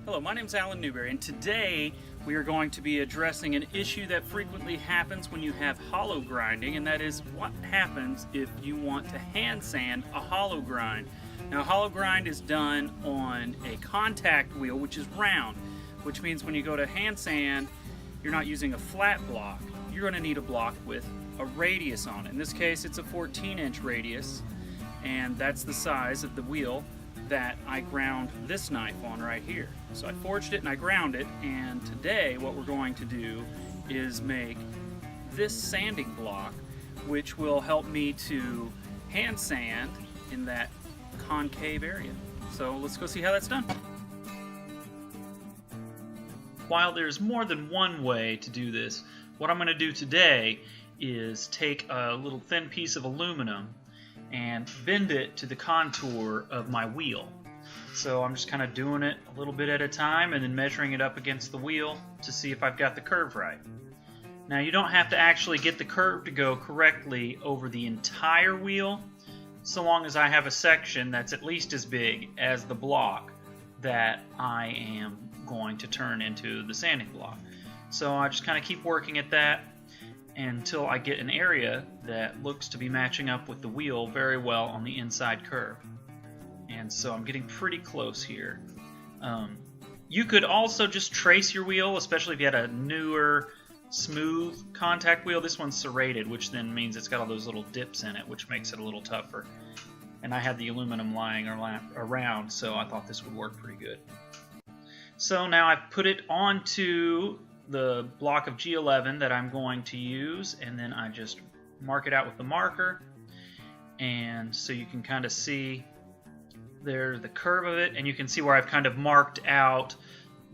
Hello, my name is Allen Newberry, and today we are going to be addressing an issue that frequently happens when you have hollow grinding, and that is what happens if you want to hand sand a hollow grind. Now, a hollow grind is done on a contact wheel, which is round, which means when you go to hand sand, you're not using a flat block. You're going to need a block with a radius on it. In this case, it's a 14-inch radius, and that's the size of the wheel that I ground this knife on right here. So I forged it and I ground it, and today what we're going to do is make this sanding block, which will help me to hand sand in that concave area. So let's go see how that's done. While there's more than one way to do this, what I'm going to do today is take a little thin piece of aluminum and bend it to the contour of my wheel. So I'm just kind of doing it a little bit at a time and then measuring it up against the wheel to see if I've got the curve right. Now, you don't have to actually get the curve to go correctly over the entire wheel, so long as I have a section that's at least as big as the block that I am going to turn into the sanding block. So I just kind of keep working at that until I get an area that looks to be matching up with the wheel very well on the inside curve. And so I'm getting pretty close here. You could also just trace your wheel, especially if you had a newer smooth contact wheel. This one's serrated, which then means it's got all those little dips in it, which makes it a little tougher. And I had the aluminum lying around, so I thought this would work pretty good. So now I've put it onto the block of G11 that I'm going to use, and then I just mark it out with the marker, and so you can kind of see there's the curve of it, and you can see where I've kind of marked out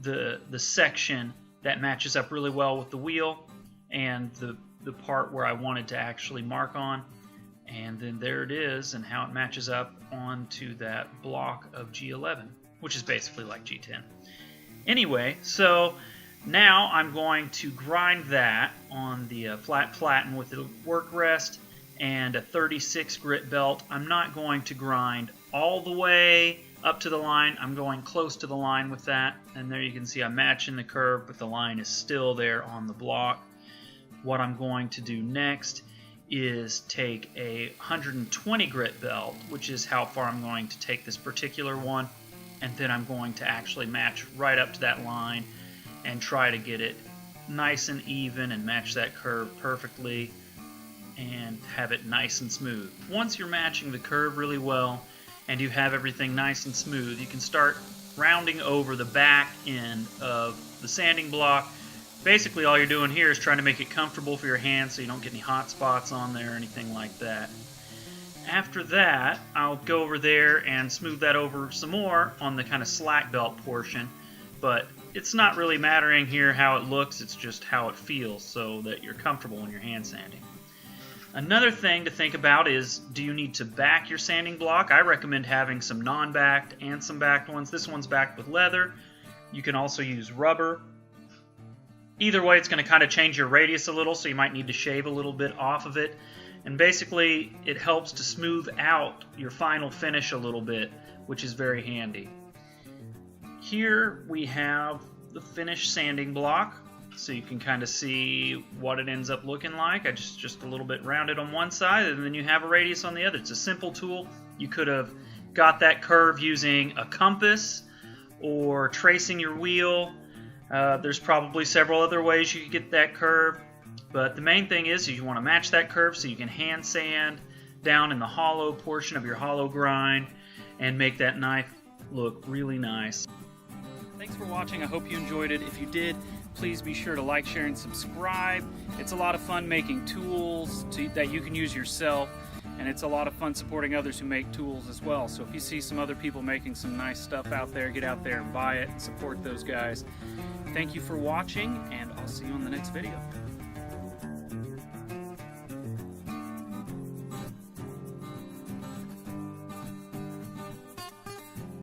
the section that matches up really well with the wheel and the part where I wanted to actually mark on, and then there it is and how it matches up onto that block of G11, which is basically like G10. Anyway, so now I'm going to grind that on the flat platen with the work rest and a 36 grit belt. I'm not going to grind all the way up to the line. I'm going close to the line with that, and there you can see I'm matching the curve, but the line is still there on the block. What I'm going to do next is take a 120 grit belt, which is how far I'm going to take this particular one, and then I'm going to actually match right up to that line and try to get it nice and even and match that curve perfectly and have it nice and smooth. Once you're matching the curve really well and you have everything nice and smooth, you can start rounding over the back end of the sanding block. Basically all you're doing here is trying to make it comfortable for your hands so you don't get any hot spots on there or anything like that. After that, I'll go over there and smooth that over some more on the kind of slack belt portion, but it's not really mattering here how it looks, it's just how it feels so that you're comfortable when you're hand sanding. Another thing to think about is, do you need to back your sanding block? I recommend having some non-backed and some backed ones. This one's backed with leather. You can also use rubber. Either way, it's going to kind of change your radius a little, so you might need to shave a little bit off of it. And basically, it helps to smooth out your final finish a little bit, which is very handy. Here we have the finished sanding block, so you can kind of see what it ends up looking like. I just a little bit rounded on one side, and then you have a radius on the other. It's a simple tool. You could have got that curve using a compass or tracing your wheel. There's probably several other ways you could get that curve, but the main thing is you want to match that curve so you can hand sand down in the hollow portion of your hollow grind and make that knife look really nice. Thanks for watching. I hope you enjoyed it. If you did, please be sure to like, share, and subscribe. It's a lot of fun making tools that you can use yourself, and it's a lot of fun supporting others who make tools as well. So if you see some other people making some nice stuff out there, get out there and buy it and support those guys. Thank you for watching, and I'll see you on the next video.